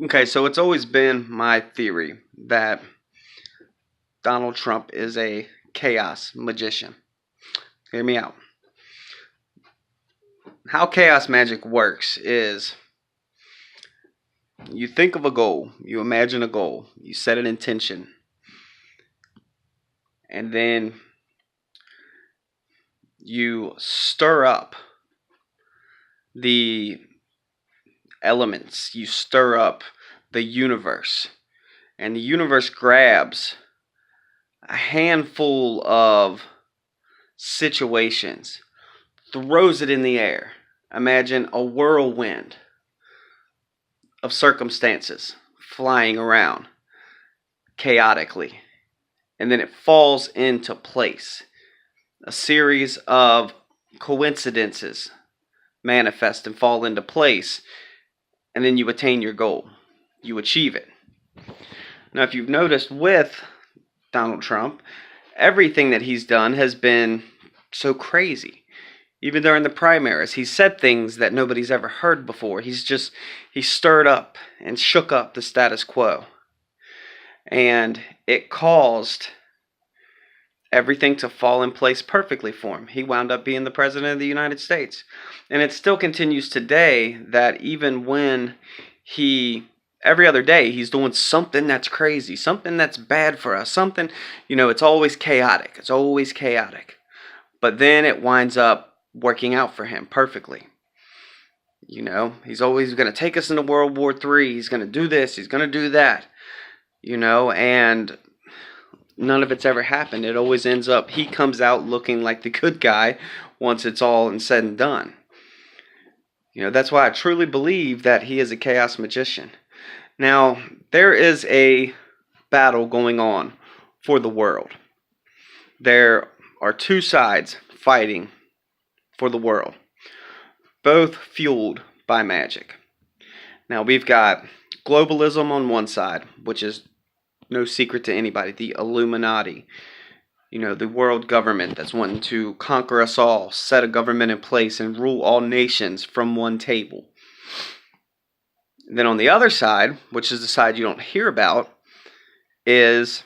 Okay, so it's always been my theory that Donald Trump is a chaos magician. Hear me out. How chaos magic works is you think of a goal, you imagine a goal, you set an intention, and then you stir up the elements, you stir up the universe, and the universe grabs a handful of situations, throws it in the air. Imagine a whirlwind of circumstances flying around chaotically, and then it falls into place. A series of coincidences manifest and fall into place, and then you attain your goal. You achieve it. Now, if you've noticed with Donald Trump, everything that he's done has been so crazy. Even during the primaries, he said things that nobody's ever heard before. He stirred up and shook up the status quo. And it caused everything to fall in place perfectly for him. He wound up being the president of the United States. And it still continues today that even when every other day, he's doing something that's crazy, something that's bad for us, something, it's always chaotic. It's always chaotic. But then it winds up working out for him perfectly. He's always going to take us into World War III. He's going to do this. He's going to do that. And none of it's ever happened. It always ends up, he comes out looking like the good guy once it's all said and done. That's why I truly believe that he is a chaos magician. Now, there is a battle going on for the world. There are two sides fighting for the world, both fueled by magic. Now, we've got globalism on one side, which is no secret to anybody, the Illuminati, the world government that's wanting to conquer us all, set a government in place, and rule all nations from one table. And then on the other side, which is the side you don't hear about, is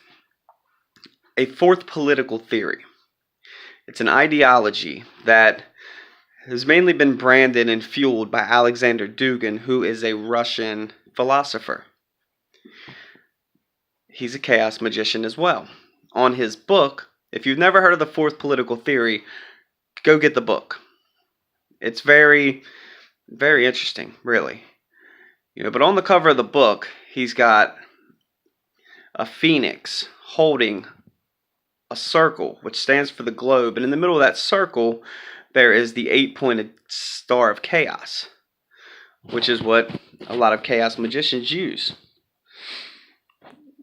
a fourth political theory. It's an ideology that has mainly been branded and fueled by Alexander Dugin, who is a Russian philosopher. He's a chaos magician as well. On his book, if you've never heard of the fourth political theory, go get the book. It's very, very interesting, really. But on the cover of the book, he's got a phoenix holding a circle, which stands for the globe. And in the middle of that circle, there is the 8-pointed star of chaos, which is what a lot of chaos magicians use.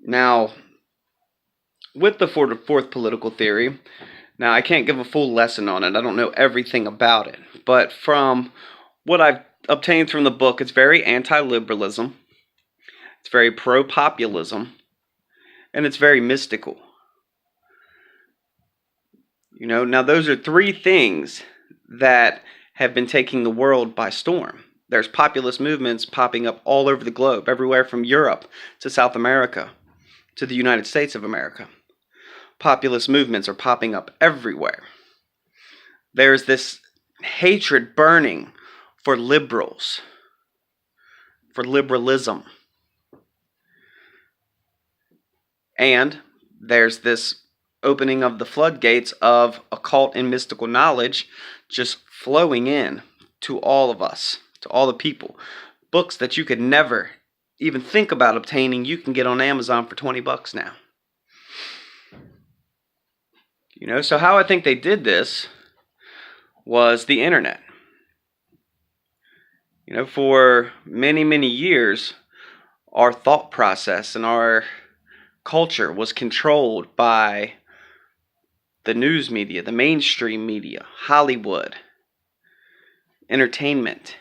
Now, with the fourth political theory, now I can't give a full lesson on it. I don't know everything about it. But from what I've obtained from the book, it's very anti-liberalism, it's very pro-populism, and it's very mystical. Now those are three things that have been taking the world by storm. There's populist movements popping up all over the globe, everywhere from Europe to South America to the United States of America. Populist movements are popping up everywhere. There's this hatred burning for liberals, for liberalism. And there's this opening of the floodgates of occult and mystical knowledge just flowing in to all of us, to all the people. Books that you could never even think about obtaining, you can get on Amazon for $20 now. So how I think they did this was the internet. For many, many years, our thought process and our culture was controlled by the news media, the mainstream media, Hollywood, entertainment.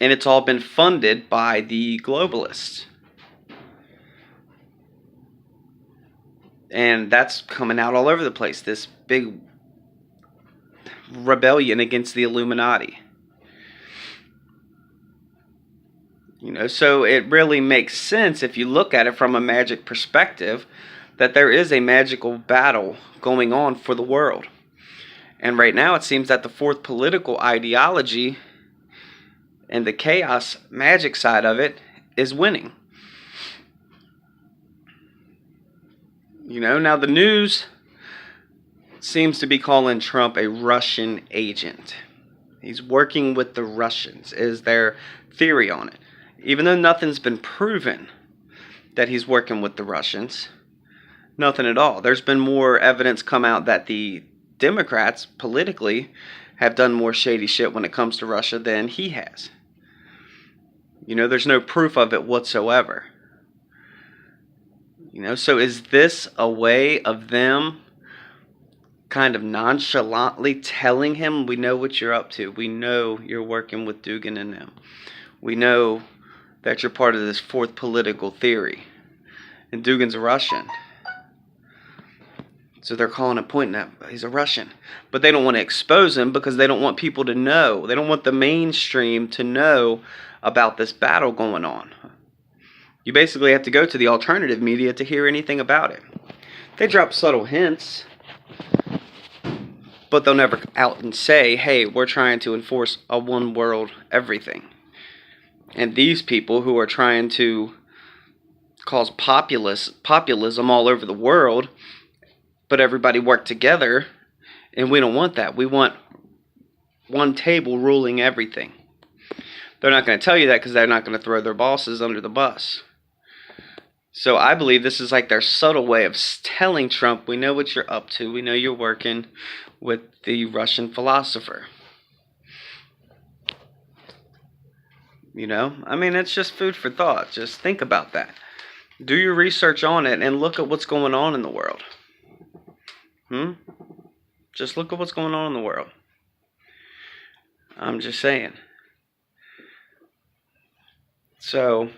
And it's all been funded by the globalists. And that's coming out all over the place, this big rebellion against the Illuminati. So it really makes sense if you look at it from a magic perspective that there is a magical battle going on for the world. And right now it seems that the fourth political ideology and the chaos magic side of it is winning. Now the news seems to be calling Trump a Russian agent. He's working with the Russians, is their theory on it. Even though nothing's been proven that he's working with the Russians, nothing at all. There's been more evidence come out that the Democrats, politically, have done more shady shit when it comes to Russia than he has. There's no proof of it whatsoever. So is this a way of them kind of nonchalantly telling him, we know what you're up to. We know you're working with Dugin and them. We know that you're part of this fourth political theory. And Dugin's a Russian. So they're calling it, pointing at, he's a Russian. But they don't want to expose him because they don't want people to know. They don't want the mainstream to know about this battle going on. You basically have to go to the alternative media to hear anything about it. They drop subtle hints, but they'll never out and say, hey, we're trying to enforce a one world everything. And these people who are trying to cause populism all over the world, but everybody work together, and we don't want that. We want one table ruling everything. They're not going to tell you that because they're not going to throw their bosses under the bus. So I believe this is like their subtle way of telling Trump, we know what you're up to. We know you're working with the Russian philosopher. It's just food for thought. Just think about that. Do your research on it and look at what's going on in the world. Just look at what's going on in the world. I'm just saying. So,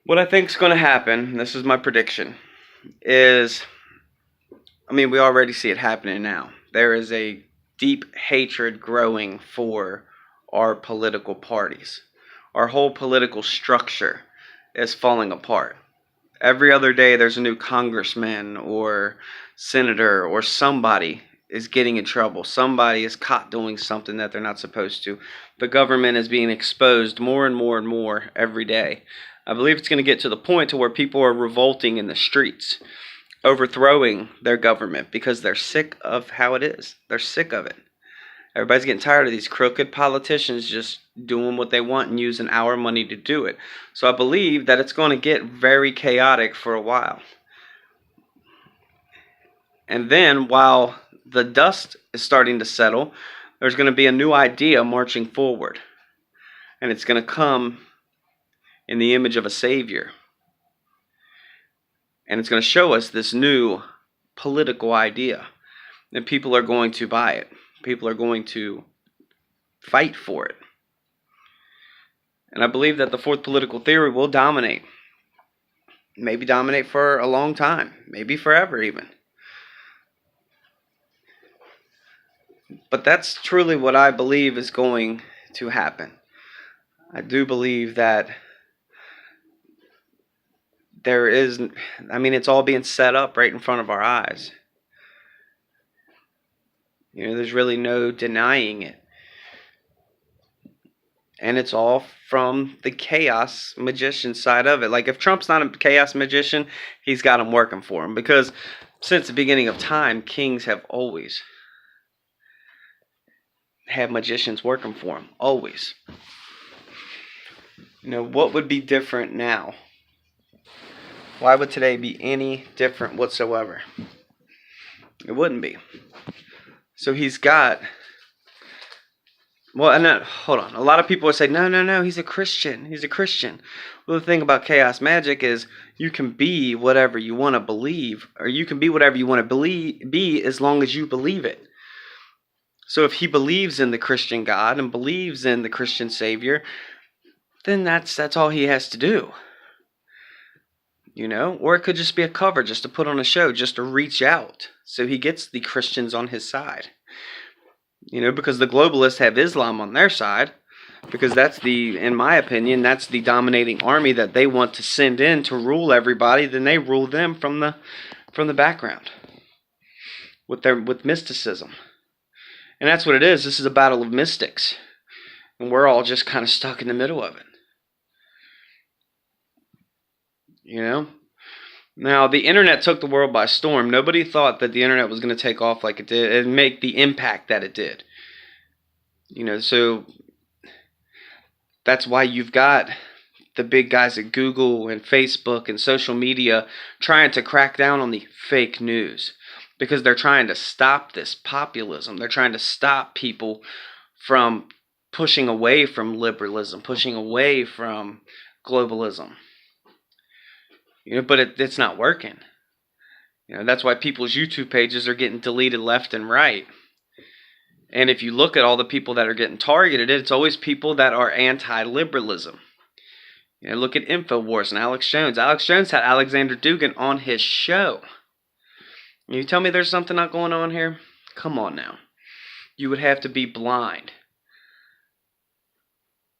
what I think is going to happen, this is my prediction, is, we already see it happening now. There is a deep hatred growing for our political parties. Our whole political structure is falling apart. Every other day there's a new congressman or senator or somebody is getting in trouble. Somebody is caught doing something that they're not supposed to. The government is being exposed more and more and more every day. I believe it's going to get to the point to where people are revolting in the streets, overthrowing their government because they're sick of how it is. They're sick of it. Everybody's getting tired of these crooked politicians just doing what they want and using our money to do it. So I believe that it's going to get very chaotic for a while. And then while the dust is starting to settle, there's going to be a new idea marching forward. And it's going to come in the image of a savior. And it's going to show us this new political idea. And people are going to buy it. People are going to fight for it. And I believe that the fourth political theory will dominate. Maybe dominate for a long time. Maybe forever even. But that's truly what I believe is going to happen. I do believe that there is, it's all being set up right in front of our eyes. There's really no denying it. And it's all from the chaos magician side of it. Like, if Trump's not a chaos magician, he's got him working for him. Because since the beginning of time, kings have always had magicians working for him. Always. What would be different now? Why would today be any different whatsoever? It wouldn't be. So he's got... hold on. A lot of people would say, no, he's a Christian. He's a Christian. Well, the thing about chaos magic is you can be whatever you want to believe, or you can be whatever you want to be as long as you believe it. So if he believes in the Christian God and believes in the Christian Savior, then that's all he has to do. Or it could just be a cover, just to put on a show, just to reach out so he gets the Christians on his side. Because the globalists have Islam on their side. because that's in my opinion, that's the dominating army that they want to send in to rule everybody. Then they rule them from the background with mysticism, and that's what it is. This is a battle of mystics, and we're all just kind of stuck in the middle of it. Now, the internet took the world by storm. Nobody thought that the internet was going to take off like it did and make the impact that it did. So that's why you've got the big guys at Google and Facebook and social media trying to crack down on the fake news, because they're trying to stop this populism. They're trying to stop people from pushing away from liberalism, pushing away from globalism. But it's not working. That's why people's YouTube pages are getting deleted left and right. And if you look at all the people that are getting targeted, it's always people that are anti-liberalism. Look at InfoWars and Alex Jones. Alex Jones had Alexander Dugin on his show. You tell me there's something not going on here? Come on now. You would have to be blind.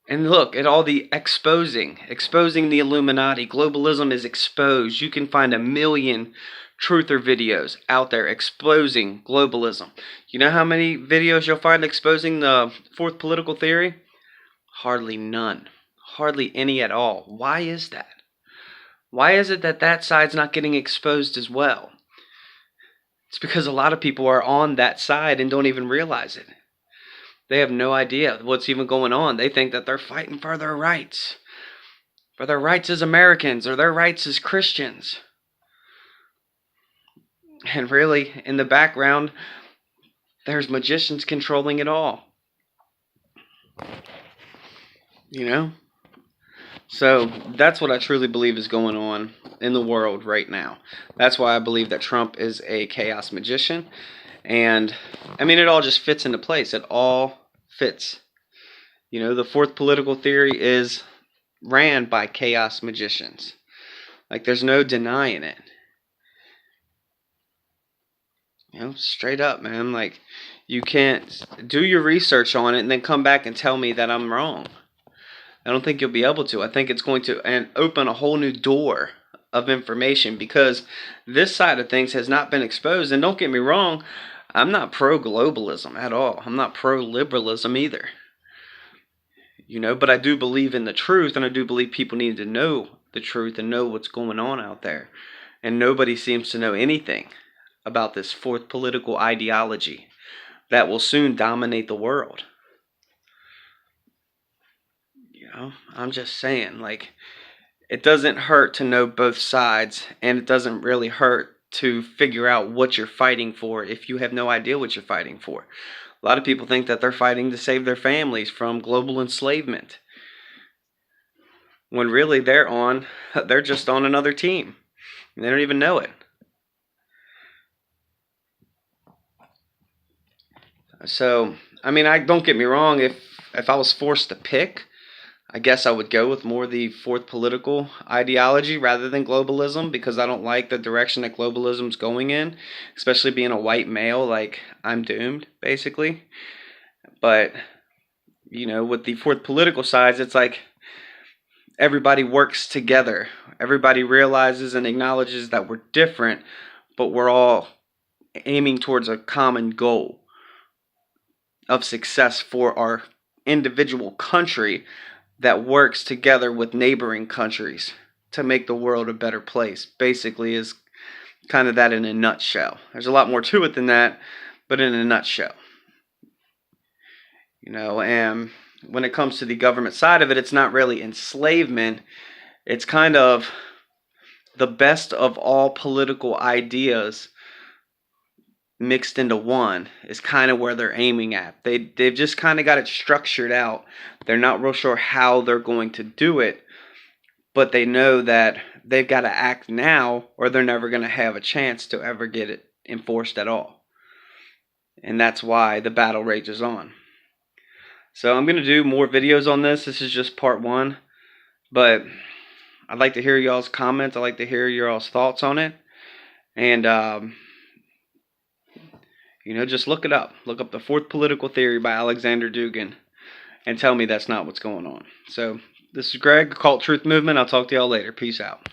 And look at all the exposing the Illuminati. Globalism is exposed. You can find 1 million truther videos out there exposing globalism. You know how many videos you'll find exposing the fourth political theory? Hardly none. Hardly any at all. Why is that? Why is it that side's not getting exposed as well? It's because a lot of people are on that side and don't even realize it. They have no idea what's even going on. They think that they're fighting for their rights as Americans or their rights as Christians. And really, in the background, there's magicians controlling it all. So that's what I truly believe is going on in the world right now. That's why I believe that Trump is a chaos magician. And, it all just fits into place. It all fits. The fourth political theory is ran by chaos magicians. There's no denying it. Straight up, man. You can't do your research on it and then come back and tell me that I'm wrong. I don't think you'll be able to. I think it's going to open a whole new door of information, because this side of things has not been exposed. And don't get me wrong, I'm not pro-globalism at all. I'm not pro-liberalism either. But I do believe in the truth, and I do believe people need to know the truth and know what's going on out there. And nobody seems to know anything about this fourth political ideology that will soon dominate the world. I'm just saying, it doesn't hurt to know both sides, and it doesn't really hurt to figure out what you're fighting for if you have no idea what you're fighting for. A lot of people think that they're fighting to save their families from global enslavement, when really they're just on another team. They don't even know it. So, don't get me wrong, if I was forced to pick, I guess I would go with more the fourth political ideology rather than globalism, because I don't like the direction that globalism's going in, especially being a white male. I'm doomed, basically. But, with the fourth political sides, it's everybody works together. Everybody realizes and acknowledges that we're different, but we're all aiming towards a common goal of success for our individual country that works together with neighboring countries to make the world a better place. Basically is kind of that in a nutshell. There's a lot more to it than that, but in a nutshell. And when it comes to the government side of it, it's not really enslavement. It's kind of the best of all political ideas mixed into one is kind of where they're aiming at. They've just kind of got it structured out. They're not real sure how they're going to do it, but they know that they've got to act now or they're never going to have a chance to ever get it enforced at all. And that's why the battle rages on. So I'm going to do more videos on this. This is just part 1, but I'd like to hear y'all's comments. I'd like to hear y'all's thoughts on it. And just look it up. Look up The Fourth Political Theory by Alexander Dugin. and tell me that's not what's going on. So this is Greg, Cult Truth Movement. I'll talk to y'all later. Peace out.